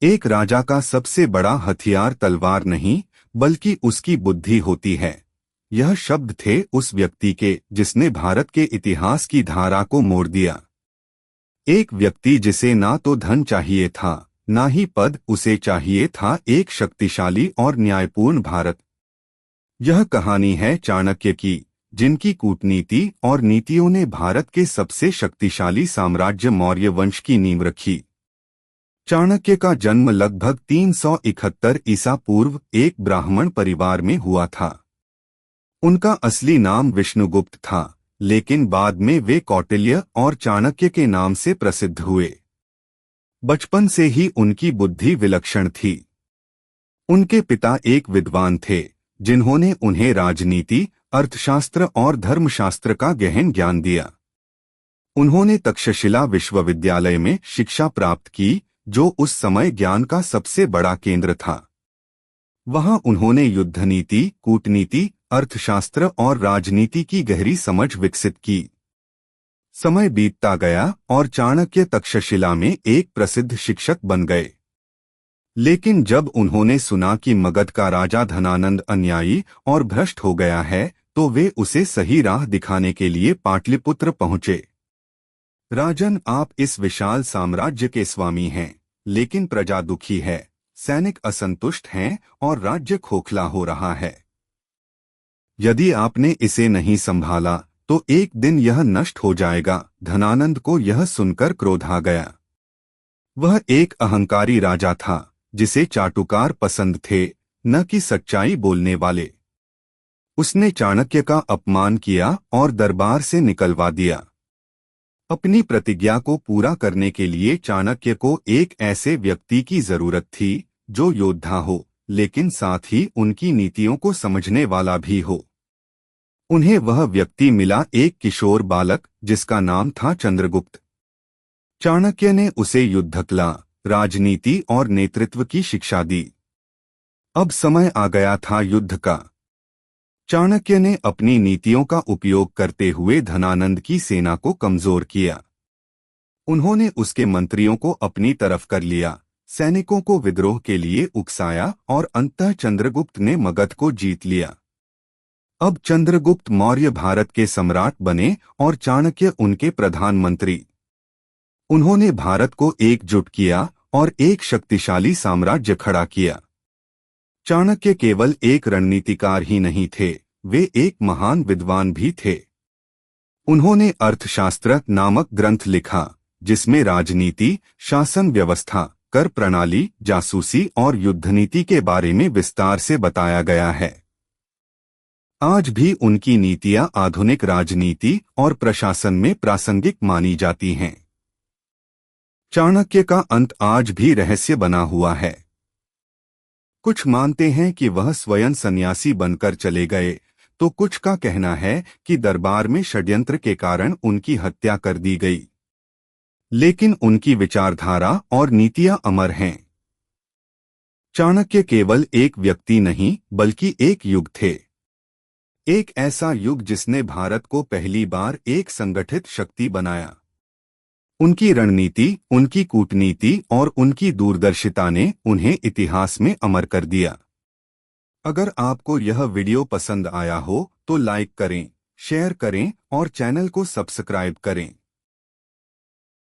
एक राजा का सबसे बड़ा हथियार तलवार नहीं, बल्कि उसकी बुद्धि होती है। यह शब्द थे उस व्यक्ति के जिसने भारत के इतिहास की धारा को मोड़ दिया। एक व्यक्ति जिसे ना तो धन चाहिए था, ना ही पद, उसे चाहिए था एक शक्तिशाली और न्यायपूर्ण भारत। यह कहानी है चाणक्य की, जिनकी कूटनीति और नीतियों ने भारत के सबसे शक्तिशाली साम्राज्य मौर्य वंश की नींव रखी। चाणक्य का जन्म लगभग 371 ईसा पूर्व एक ब्राह्मण परिवार में हुआ था। उनका असली नाम विष्णुगुप्त था, लेकिन बाद में वे कौटिल्य और चाणक्य के नाम से प्रसिद्ध हुए। बचपन से ही उनकी बुद्धि विलक्षण थी। उनके पिता एक विद्वान थे, जिन्होंने उन्हें राजनीति, अर्थशास्त्र और धर्मशास्त्र का गहन ज्ञान दिया। उन्होंने तक्षशिला विश्वविद्यालय में शिक्षा प्राप्त की, जो उस समय ज्ञान का सबसे बड़ा केंद्र था। वहां उन्होंने युद्धनीति, कूटनीति, अर्थशास्त्र और राजनीति की गहरी समझ विकसित की। समय बीतता गया और चाणक्य तक्षशिला में एक प्रसिद्ध शिक्षक बन गए। लेकिन जब उन्होंने सुना कि मगध का राजा धनानंद अन्यायी और भ्रष्ट हो गया है, तो वे उसे सही राह दिखाने के लिए पाटलिपुत्र पहुंचे। राजन, आप इस विशाल साम्राज्य के स्वामी हैं, लेकिन प्रजा दुखी है, सैनिक असंतुष्ट हैं और राज्य खोखला हो रहा है। यदि आपने इसे नहीं संभाला तो एक दिन यह नष्ट हो जाएगा। धनानंद को यह सुनकर क्रोध आ गया। वह एक अहंकारी राजा था, जिसे चाटुकार पसंद थे, न कि सच्चाई बोलने वाले। उसने चाणक्य का अपमान किया और दरबार से निकलवा दिया। अपनी प्रतिज्ञा को पूरा करने के लिए चाणक्य को एक ऐसे व्यक्ति की जरूरत थी जो योद्धा हो, लेकिन साथ ही उनकी नीतियों को समझने वाला भी हो। उन्हें वह व्यक्ति मिला, एक किशोर बालक जिसका नाम था चंद्रगुप्त। चाणक्य ने उसे युद्धकला, राजनीति और नेतृत्व की शिक्षा दी। अब समय आ गया था युद्ध का। चाणक्य ने अपनी नीतियों का उपयोग करते हुए धनानंद की सेना को कमजोर किया। उन्होंने उसके मंत्रियों को अपनी तरफ कर लिया, सैनिकों को विद्रोह के लिए उकसाया और अंततः चंद्रगुप्त ने मगध को जीत लिया। अब चंद्रगुप्त मौर्य भारत के सम्राट बने और चाणक्य उनके प्रधानमंत्री। उन्होंने भारत को एकजुट किया और एक शक्तिशाली साम्राज्य खड़ा किया। चाणक्य केवल एक रणनीतिकार ही नहीं थे, वे एक महान विद्वान भी थे। उन्होंने अर्थशास्त्र नामक ग्रंथ लिखा, जिसमें राजनीति, शासन व्यवस्था, कर प्रणाली, जासूसी और युद्धनीति के बारे में विस्तार से बताया गया है। आज भी उनकी नीतियां आधुनिक राजनीति और प्रशासन में प्रासंगिक मानी जाती हैं। चाणक्य का अंत आज भी रहस्य बना हुआ है। कुछ मानते हैं कि वह स्वयं सन्यासी बनकर चले गए, तो कुछ का कहना है कि दरबार में षड्यंत्र के कारण उनकी हत्या कर दी गई। लेकिन उनकी विचारधारा और नीतियां अमर हैं। चाणक्य केवल एक व्यक्ति नहीं, बल्कि एक युग थे। एक ऐसा युग जिसने भारत को पहली बार एक संगठित शक्ति बनाया। उनकी रणनीति, उनकी कूटनीति और उनकी दूरदर्शिता ने उन्हें इतिहास में अमर कर दिया। अगर आपको यह वीडियो पसंद आया हो तो लाइक करें, शेयर करें और चैनल को सब्सक्राइब करें।